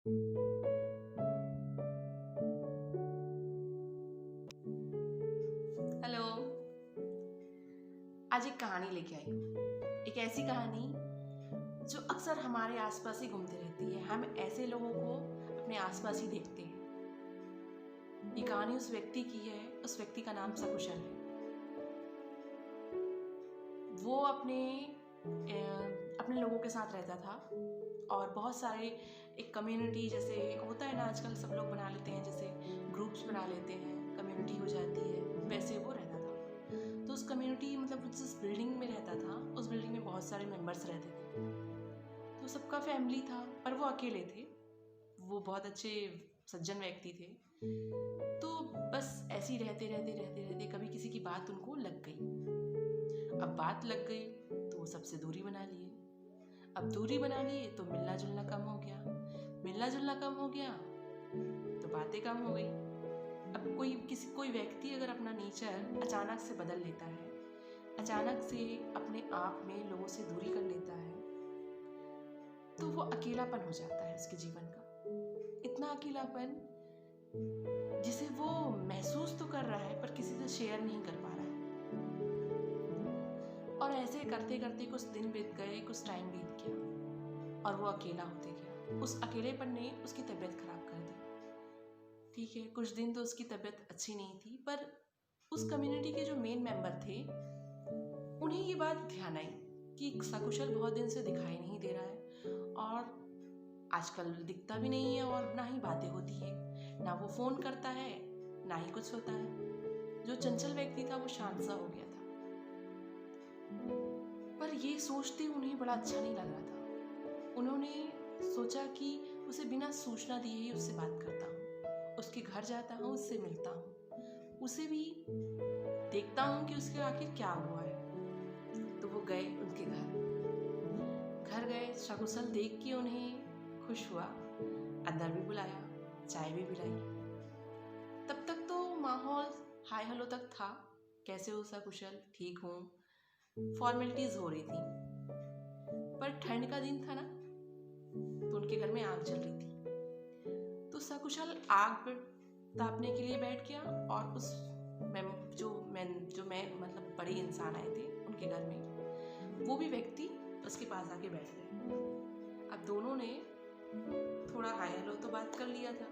Hello. आज एक कहानी लेके आई हूँ। एक ऐसी कहानी जो अक्सर हमारे आसपास ही घूमती रहती है। हम ऐसे लोगों को अपने आसपास ही देखते हैं। ये कहानी उस व्यक्ति की है। उस व्यक्ति का नाम सकुशल है। वो अपने लोगों के साथ रहता था और बहुत सारे एक कम्युनिटी जैसे होता है ना, आजकल सब लोग बना लेते हैं, जैसे ग्रुप्स बना लेते हैं, कम्युनिटी हो जाती है, वैसे वो रहता था। तो उस कम्युनिटी मतलब जिस बिल्डिंग में रहता था, उस बिल्डिंग में बहुत सारे मेंबर्स रहते थे। तो सबका फैमिली था पर वो अकेले थे। वो बहुत अच्छे सज्जन व्यक्ति थे। तो बस ऐसे ही रहते रहते रहते रहते कभी किसी की बात उनको लग गई। अब बात लग गई तो वो सबसे दूरी बना लिए। अब दूरी बना लिए तो मिलना जुलना कम हो गया। मिलना जुलना कम हो गया तो बातें कम हो गई। अब कोई व्यक्ति अगर अपना नेचर अचानक से बदल लेता है, अचानक से अपने आप में लोगों से दूरी कर लेता है, तो वो अकेलापन हो जाता है उसके जीवन का। इतना अकेलापन जिसे वो महसूस तो कर रहा है पर किसी से शेयर नहीं कर पा रहा है। और ऐसे करते करते कुछ दिन बीत गए, कुछ टाइम बीत गया और वो अकेला होते गया। उस अकेलेपन ने उसकी तबीयत खराब कर दी। ठीक है, कुछ दिन तो उसकी तबीयत अच्छी नहीं थी, पर उस कम्युनिटी के जो मेन मेंबर थे उन्हें ये बात ध्यान आई कि सकुशल बहुत दिन से दिखाई नहीं दे रहा है और आजकल दिखता भी नहीं है और ना ही बातें होती है, ना वो फोन करता है, ना ही कुछ होता है। जो चंचल व्यक्ति था वो शांत सा हो गया था। पर ये सोचते उन्हें बड़ा अच्छा नहीं लग रहा था। उन्होंने सोचा कि उसे बिना सूचना दिए ही उससे बात करता हूँ, उसके घर जाता हूँ, उससे मिलता हूँ, उसे भी देखता हूँ कि उसके आखिर क्या हुआ है। तो वो गए उनके घर गए। सकुशल देख के उन्हें खुश हुआ, अंदर भी बुलाया, चाय भी पिलाई। तब तक तो माहौल हाय हेलो तक था, कैसे हो सकुशल, ठीक हूँ, फॉर्मेलिटीज हो रही थी। पर ठंड का दिन था ना, तो उनके घर में आग जल रही थी। तो सकुशल आग पर तापने के लिए बैठ गया और उस जो मैं मतलब बड़े इंसान आए थे उनके घर में, वो भी व्यक्ति उसके पास आके बैठ गए। अब दोनों ने थोड़ा हाय हेलो तो बात कर लिया था।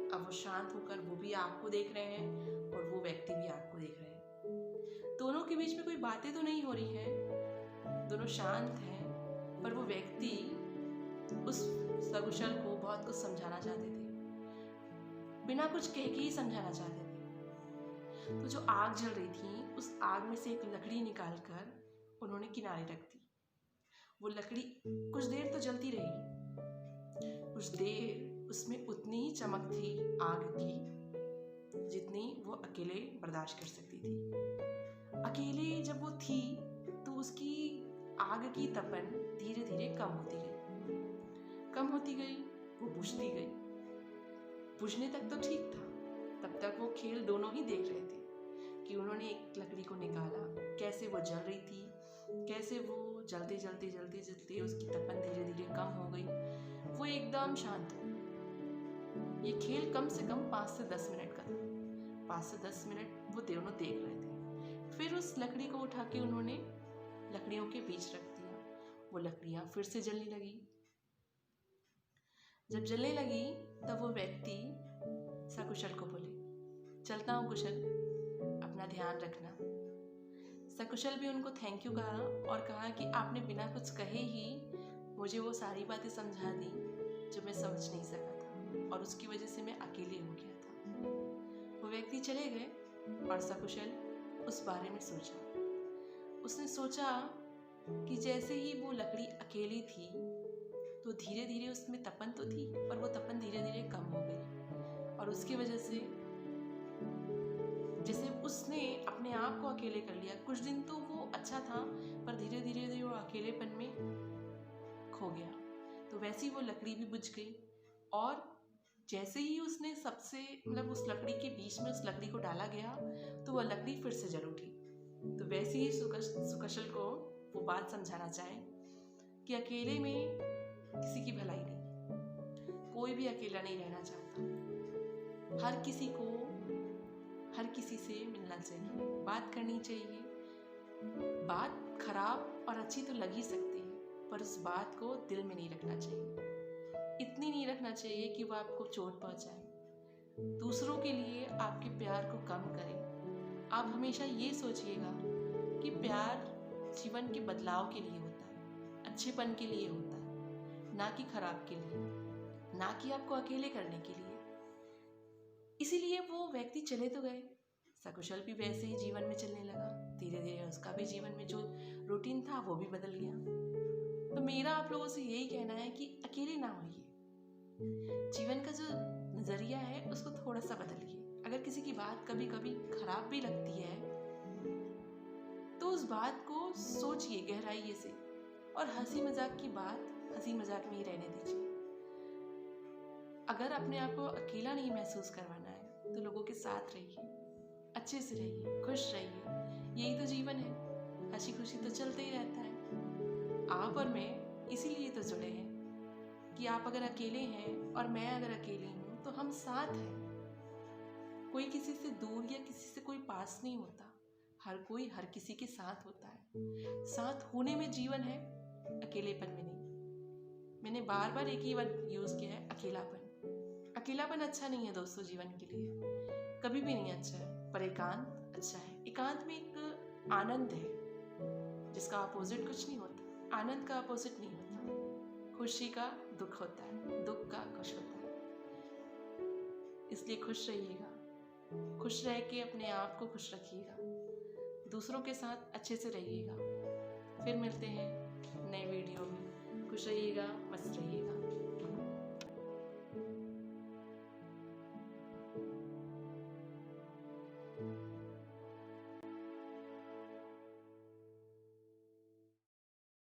अब वो शांत होकर वो भी आग को देख रहे हैं और वो व्यक्ति भी आग को देख रहे हैं। दोनों के बीच में कोई बातें तो नहीं हो रही हैं, दोनों शांत हैं, पर वो व्यक्ति उस सकुशल को बहुत कुछ समझाना चाहते थे, बिना कुछ कह के ही समझाना चाहते थे। तो जो आग जल रही थी, उस आग में से एक लकड़ी निकालकर उन्होंने किनारे रख दी। वो लकड़ी कुछ देर तो जलती रही, कुछ देर उसमें उतनी ही चमक थी आग की जितनी वो अकेले बर्दाश्त कर सकती थी। अकेले जब वो थी तो उसकी आग की तपन धीरे धीरे कम होती गई, वो बुझती गई। बुझने तक तो ठीक था, तब तक वो खेल दोनों ही देख रहे थे कि उन्होंने एक लकड़ी को निकाला, कैसे वो जल रही थी, कैसे वो जलते जलते जलते जलते उसकी तपन धीरे धीरे कम हो गई, वो एकदम शांत हो गई। ये खेल कम से कम 5 से 10 मिनट का था। 5 से 10 मिनट वो दोनों देख रहे थे। फिर उस लकड़ी को उठा के उन्होंने लकड़ियों के बीच रख दिया। वो लकड़ियां फिर से जलने लगी। जब जलने लगी तब वो व्यक्ति सकुशल को बोले, चलता हूँ कुशल, अपना ध्यान रखना। सकुशल भी उनको थैंक यू कहा और कहा कि आपने बिना कुछ कहे ही मुझे वो सारी बातें समझा दी जो मैं समझ नहीं सका था और उसकी वजह से मैं अकेले हो गया था। वो व्यक्ति चले गए और सकुशल उस बारे में सोचा। उसने सोचा कि जैसे ही वो लकड़ी अकेली थी तो धीरे धीरे उसमें तपन तो थी, पर वो तपन धीरे धीरे कम हो गई और उसकी वजह से जैसे उसने अपने आप को अकेले कर लिया। कुछ दिन तो वो अच्छा था, पर धीरे धीरे वो अकेलेपन में खो गया। तो वैसी वो लकड़ी भी बुझ गई और जैसे ही उसने सबसे मतलब उस लकड़ी के बीच में उस लकड़ी को डाला गया तो वह लकड़ी फिर से जल उठी। तो वैसे ही सुकशल को वो बात समझाना चाहे कि अकेले में किसी की भलाई नहीं। कोई भी अकेला नहीं रहना चाहता। हर किसी को हर किसी से मिलना चाहिए, बात करनी चाहिए। बात खराब और अच्छी तो लग ही सकती है, पर उस बात को दिल में नहीं रखना चाहिए। इतनी नहीं रखना चाहिए कि वो आपको चोट पहुंचाए, दूसरों के लिए आपके प्यार को कम करे। आप हमेशा ये सोचिएगा कि प्यार जीवन के बदलाव के लिए होता है, अच्छेपन के लिए होता है, ना कि खराब के लिए, ना कि आपको अकेले करने के लिए। इसीलिए वो व्यक्ति चले तो गए, सकुशल भी वैसे ही जीवन में चलने लगा। धीरे धीरे उसका भी जीवन में जो रूटीन था वो भी बदल गया। तो मेरा आप लोगों से यही कहना है कि अकेले ना होइए। जीवन का जो नजरिया है उसको थोड़ा सा बदलिए। अगर किसी की बात कभी कभी खराब भी लगती है तो उस बात को सोचिए गहराई से, और हंसी मजाक की बात हंसी मजाक में ही रहने दीजिए। अगर अपने आप को अकेला नहीं महसूस करवाना है तो लोगों के साथ रहिए, अच्छे से रहिए, खुश रहिए। यही तो जीवन है, हंसी खुशी तो चलते ही रहता है। आप और मैं इसीलिए तो जुड़े हैं कि आप अगर अकेले हैं और मैं अगर अकेली हूँ तो हम साथ हैं। कोई किसी से दूर या किसी से कोई पास नहीं होता, हर कोई हर किसी के साथ होता है। साथ होने में जीवन है, अकेलेपन में नहीं। मैंने बार बार एक ही वर्ड यूज किया है, अकेलापन। अकेलापन अच्छा नहीं है दोस्तों, जीवन के लिए कभी भी नहीं अच्छा है। पर एकांत अच्छा है। एकांत में एक आनंद है जिसका अपोजिट कुछ नहीं होता। आनंद का अपोजिट नहीं होता। खुशी का दुख होता है, दुख का खुश होता है। इसलिए खुश रहिएगा, खुश रह के अपने आप को खुश रखिएगा, दूसरों के साथ अच्छे से रहिएगा। फिर मिलते हैं नए वीडियो में। खुश रहिएगा, मस्त रहिएगा।